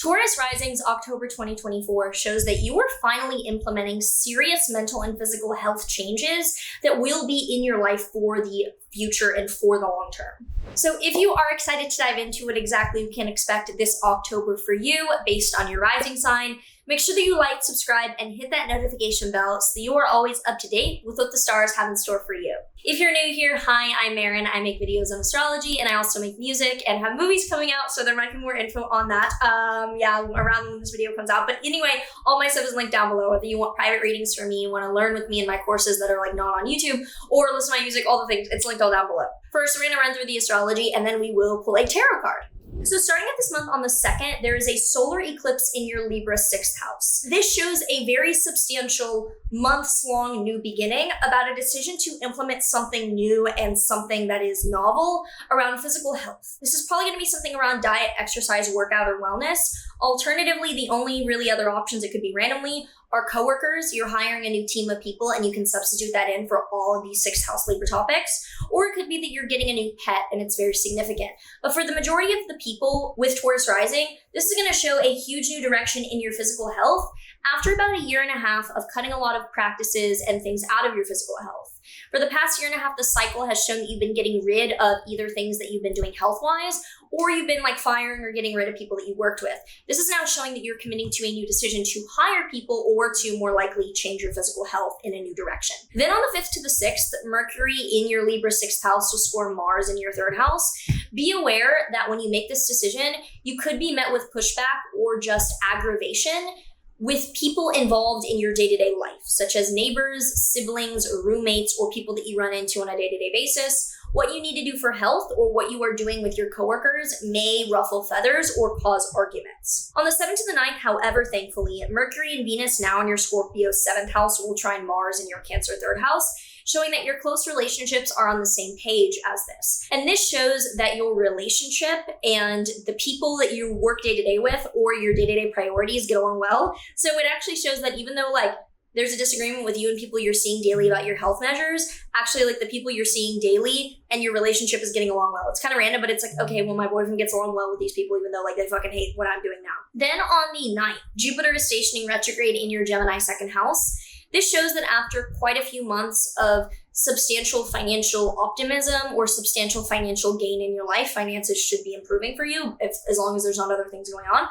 Taurus Risings October 2024 shows that you are finally implementing serious mental and physical health changes that will be in your life for the future and for the long term. So if you are excited to dive into what exactly you can expect this October for you based on your rising sign, make sure that you like, subscribe, and hit that notification bell so that you are always up to date with what the stars have in store for you. If you're new here, hi, I'm Maren. I make videos on astrology, and I also make music and have movies coming out, so there might be more info on that around when this video comes out. But anyway, all my stuff is linked down below. Whether you want private readings from me, you want to learn with me in my courses that are like not on YouTube, or listen to my music, all the things, it's linked all down below. First, we're going to run through the astrology, and then we will pull a tarot card. So starting at this month on the 2nd, there is a solar eclipse in your Libra 6th house. This shows a very substantial months-long new beginning about a decision to implement something new and something that is novel around physical health. This is probably going to be something around diet, exercise, workout, or wellness. Alternatively, the only really other options it could be randomly are coworkers. You're hiring a new team of people and you can substitute that in for all of these 6th house Libra topics. Or it could be that you're getting a new pet and it's very significant. But for the majority of the people with Taurus rising, this is going to show a huge new direction in your physical health after about a year and a half of cutting a lot of practices and things out of your physical health. For the past year and a half, the cycle has shown that you've been getting rid of either things that you've been doing health-wise, or you've been like firing or getting rid of people that you worked with. This is now showing that you're committing to a new decision to hire people or to more likely change your physical health in a new direction. Then on the 5th to the 6th, Mercury in your Libra 6th house will square Mars in your 3rd house. Be aware that when you make this decision, you could be met with pushback or just aggravation with people involved in your day-to-day life, such as neighbors, siblings, or roommates, or people that you run into on a day-to-day basis. What you need to do for health or what you are doing with your coworkers may ruffle feathers or cause arguments. On the 7th to the 9th, however, thankfully, Mercury and Venus now in your Scorpio 7th house will trine Mars in your Cancer 3rd house, showing that your close relationships are on the same page as this. And this shows that your relationship and the people that you work day-to-day with or your day-to-day priorities get along well. So it actually shows that even though there's a disagreement with you and people you're seeing daily about your health measures, actually the people you're seeing daily and your relationship is getting along well. It's kind of random, but it's okay, well, my boyfriend gets along well with these people even though they fucking hate what I'm doing now. Then on the 9th, Jupiter is stationing retrograde in your Gemini 2nd house. This shows that after quite a few months of substantial financial optimism or substantial financial gain in your life, finances should be improving for you as long as there's not other things going on.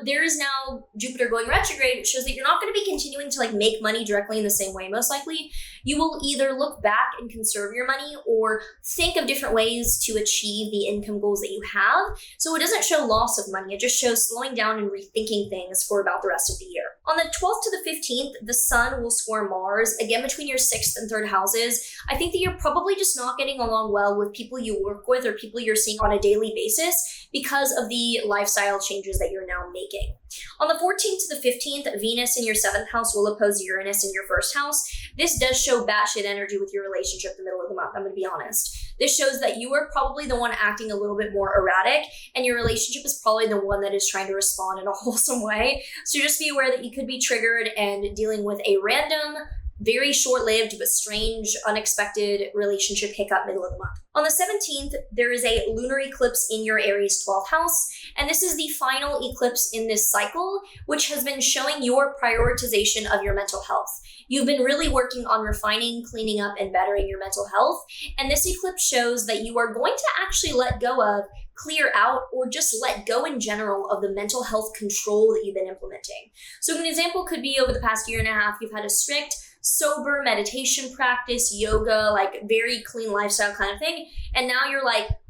There is now Jupiter going retrograde, which shows that you're not going to be continuing to make money directly in the same way. Most likely, you will either look back and conserve your money or think of different ways to achieve the income goals that you have. So it doesn't show loss of money. It just shows slowing down and rethinking things for about the rest of the year. On the 12th to the 15th, the Sun will square Mars, again between your 6th and 3rd houses. I think that you're probably just not getting along well with people you work with or people you're seeing on a daily basis because of the lifestyle changes that you're now making. On the 14th to the 15th, Venus in your 7th house will oppose Uranus in your 1st house. This does show batshit energy with your relationship in the middle of the month, I'm going to be honest. This shows that you are probably the one acting a little bit more erratic, and your relationship is probably the one that is trying to respond in a wholesome way. So just be aware that you could be triggered and dealing with a random, very short-lived but strange, unexpected relationship hiccup middle of the month. On the 17th, there is a lunar eclipse in your Aries 12th house, and this is the final eclipse in this cycle, which has been showing your prioritization of your mental health. You've been really working on refining, cleaning up, and bettering your mental health, and this eclipse shows that you are going to actually let go of, clear out, or just let go in general of the mental health control that you've been implementing. So an example could be over the past year and a half, you've had a strict, sober meditation practice, yoga, very clean lifestyle kind of thing. And now you're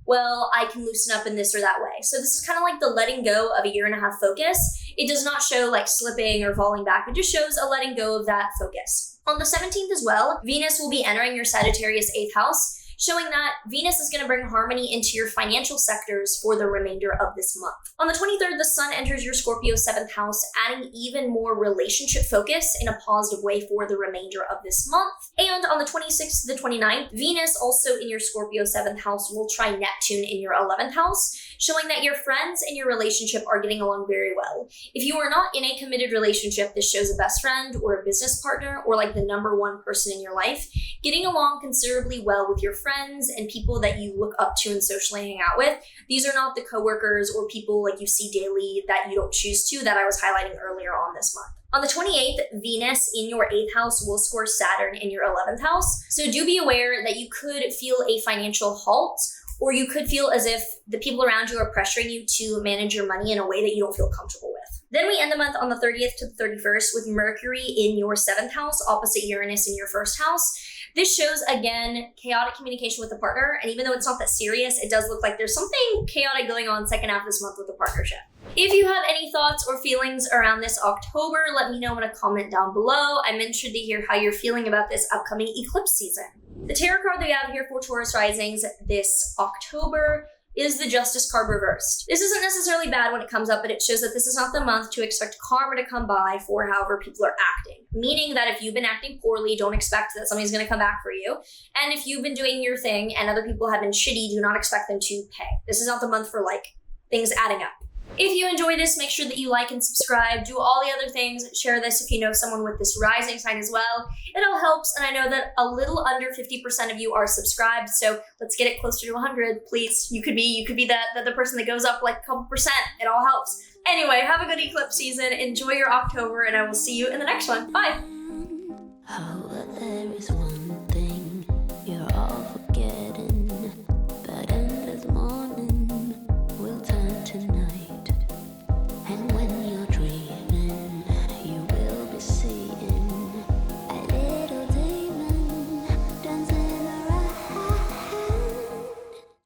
well, I can loosen up in this or that way. So this is kind of the letting go of a year and a half focus. It does not show slipping or falling back. It just shows a letting go of that focus. On the 17th as well, Venus will be entering your Sagittarius 8th house, showing that Venus is going to bring harmony into your financial sectors for the remainder of this month. On the 23rd, the Sun enters your Scorpio 7th house, adding even more relationship focus in a positive way for the remainder of this month. And on the 26th to the 29th, Venus, also in your Scorpio 7th house, will trine Neptune in your 11th house, showing that your friends and your relationship are getting along very well. If you are not in a committed relationship, this shows a best friend or a business partner or like the number one person in your life getting along considerably well with your friends and people that you look up to and socially hang out with. These are not the coworkers or people like you see daily that you don't choose to that I was highlighting earlier on this month. On the 28th, Venus in your 8th house will square Saturn in your 11th house. So do be aware that you could feel a financial halt, or you could feel as if the people around you are pressuring you to manage your money in a way that you don't feel comfortable with. Then we end the month on the 30th to the 31st with Mercury in your 7th house, opposite Uranus in your 1st house. This shows, again, chaotic communication with the partner, and even though it's not that serious, it does look like there's something chaotic going on second half of this month with the partnership. If you have any thoughts or feelings around this October, let me know in a comment down below. I'm interested to hear how you're feeling about this upcoming eclipse season. The tarot card that we have here for Taurus Risings this October is the Justice card reversed. This isn't necessarily bad when it comes up, but it shows that this is not the month to expect karma to come by for however people are acting. Meaning that if you've been acting poorly, don't expect that somebody's going to come back for you. And if you've been doing your thing and other people have been shitty, do not expect them to pay. This is not the month for like things adding up. If you enjoy this, make sure that you like and subscribe, do all the other things, share this if you know someone with this rising sign as well. It all helps, and I know that a little under 50% of you are subscribed, so let's get it closer to 100, please. You could be the person that goes up like a couple percent. It all helps. Anyway, have a good eclipse season, enjoy your October, and I will see you in the next one. Bye!